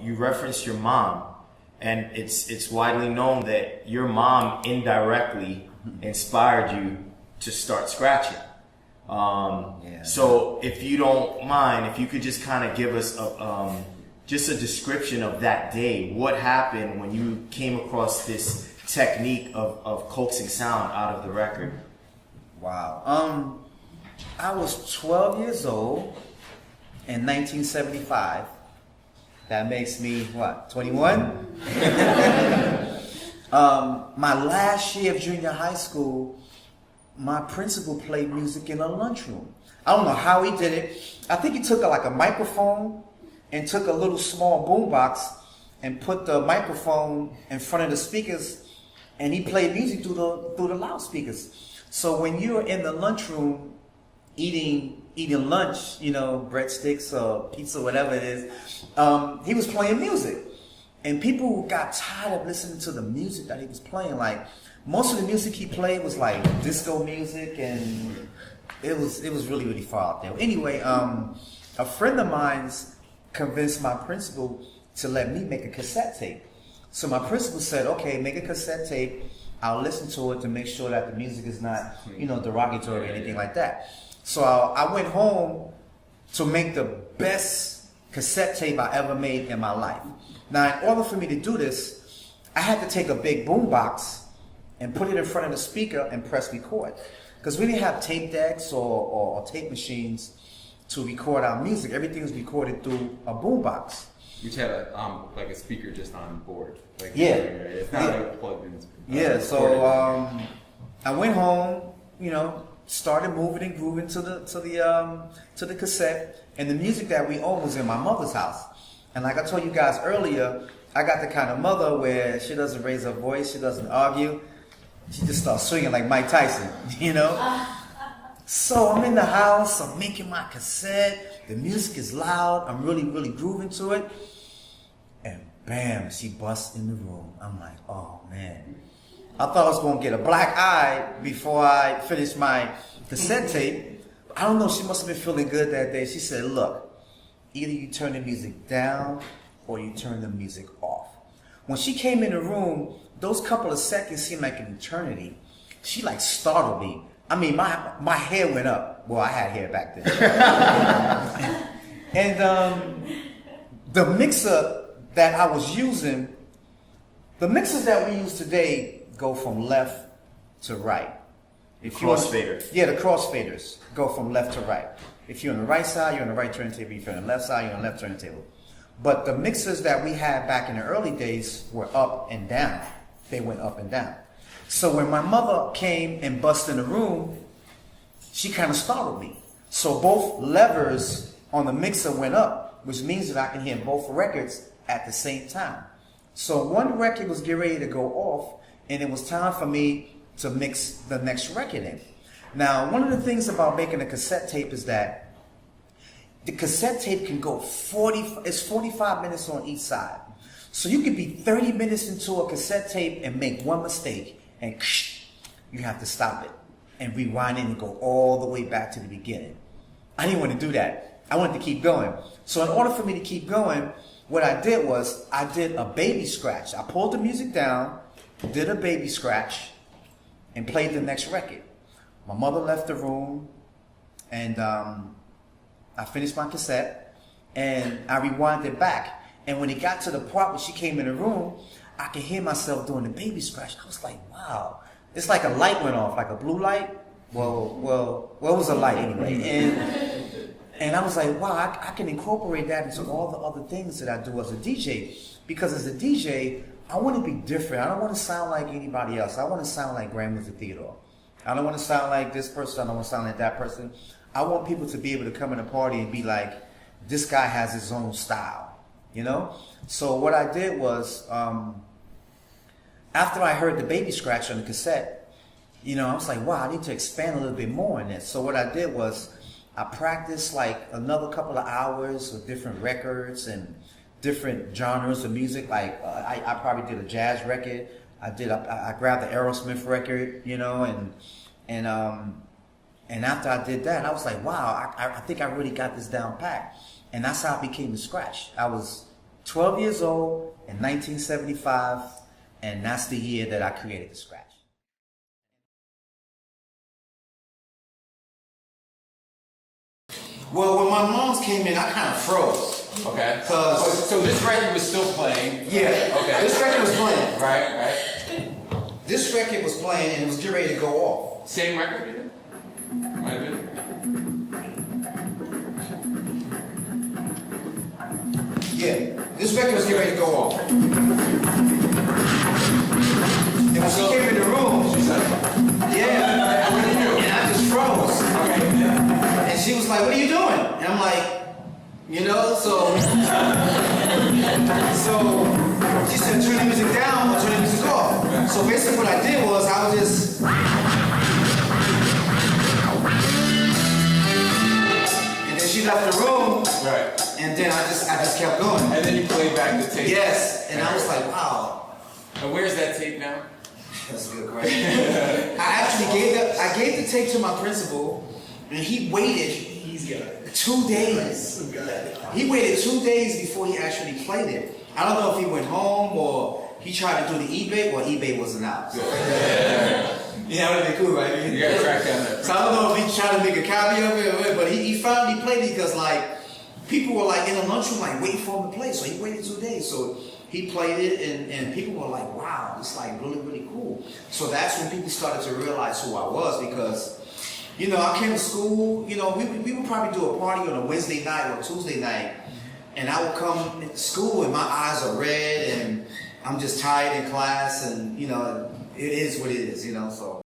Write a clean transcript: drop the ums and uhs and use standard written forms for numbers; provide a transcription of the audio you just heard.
you referenced your mom, and it's widely known that your mom indirectly inspired you to start scratching. So if you don't mind, if you could just kind of give us just a description of that day. What happened when you came across this technique of coaxing sound out of the record? Wow. I was 12 years old in 1975. That makes me, what, 21? My last year of junior high school, my principal played music in a lunchroom. I don't know how he did it. I think he took like a microphone and took a little small boombox and put the microphone in front of the speakers, and he played music through the loudspeakers. So when you're in the lunchroom eating lunch, you know, breadsticks or pizza, whatever it is, he was playing music. And people got tired of listening to the music that he was playing. Like, most of the music he played was like disco music, and it was really, really far out there. Anyway, a friend of mine's convinced my principal to let me make a cassette tape. So my principal said, okay, make a cassette tape. I'll listen to it to make sure that the music is not, you know, derogatory or anything like that. So I went home to make the best cassette tape I ever made in my life. Now, in order for me to do this, I had to take a big boombox and put it in front of the speaker and press record. Because we didn't have tape decks or tape machines to record our music. Everything was recorded through a boombox. Which had a like a speaker just on board. Like, yeah. It's not like plugged in. Yeah, so I went home, you know, started moving and grooving to the cassette, and the music that we owned was in my mother's house. And like I told you guys earlier, I got the kind of mother where she doesn't raise her voice, she doesn't argue, she just starts swinging like Mike Tyson, you know? So I'm in the house, I'm making my cassette, the music is loud, I'm really, really grooving to it, and bam, she busts in the room. I'm like, oh man. I thought I was going to get a black eye before I finished my cassette tape. I don't know, she must have been feeling good that day. She said, look, either you turn the music down or you turn the music off. When she came in the room, those couple of seconds seemed like an eternity. She like startled me. I mean, my hair went up. Well, I had hair back then. And the mixer that I was using, the mixers that we use today go from left to right. Crossfader. Yeah, the crossfaders go from left to right. If you're on the right side, you're on the right turntable. If you're on the left side, you're on the left turntable. But the mixers that we had back in the early days were up and down. They went up and down. So when my mother came and busted in the room, she kind of startled me. So both levers on the mixer went up, which means that I can hear both records at the same time. So one record was getting ready to go off, and it was time for me to mix the next record in. Now, one of the things about making a cassette tape is that the cassette tape can go 45 minutes on each side. So you could be 30 minutes into a cassette tape and make one mistake, and you have to stop it and rewind it and go all the way back to the beginning. I didn't want to do that. I wanted to keep going. So in order for me to keep going, what I did was I did a baby scratch. I pulled the music down, did a baby scratch, and played the next record. My mother left the room, and I finished my cassette, and I rewound it back. And when it got to the part where she came in the room, I could hear myself doing the baby scratch. I was like, wow. It's like a light went off, like a blue light. Well, it was a light anyway. And I was like, wow, I can incorporate that into all the other things that I do as a DJ. Because as a DJ, I want to be different. I don't want to sound like anybody else. I want to sound like Wizzard Theodore. I don't want to sound like this person. I don't want to sound like that person. I want people to be able to come in a party and be like, this guy has his own style, you know? So what I did was, after I heard the baby scratch on the cassette, you know, I was like, wow, I need to expand a little bit more in this. So what I did was, I practiced like another couple of hours with different records and different genres of music. Like I probably did a jazz record. I grabbed the Aerosmith record, you know, and after I did that, I was like, wow, I think I really got this down pat. And that's how I became the scratch. I was 12 years old in 1975, and that's the year that I created the Scratch. Well, when my moms came in, I kind of froze. Okay. So this record was still playing. Yeah. Okay. This record was playing. Right. This record was playing, and it was getting ready to go off. Same record, you did? Might have been. Yeah. This record was getting ready to go off. And when she came in the room, She said, yeah, what did you do? and I just froze. Okay. And she was like, "What are you doing?" And I'm like, you know, so she said, "Turn the music down or turn the music off." So basically what I did was I was just, and then she left the room, Right. and then I just kept going. And then you played back the tape. Yes, and I was like, wow. And where's that tape now? That's a good question. I actually gave the tape to my principal, and he waited 2 days. He waited 2 days before he actually played it. I don't know if he went home or he tried to do the eBay, or eBay wasn't out. So. Yeah, that would have been cool, right? You gotta track down that. So I don't know if he tried to make a copy of it, but he finally played it because like people were like in the lunchroom like waiting for him to play. So he waited 2 days. So he played it, and people were like, wow, it's like really, really cool. So that's when people started to realize who I was, because, you know, I came to school, you know, we would probably do a party on a Wednesday night or a Tuesday night, and I would come to school and my eyes are red and I'm just tired in class, and, you know, it is what it is, you know, so.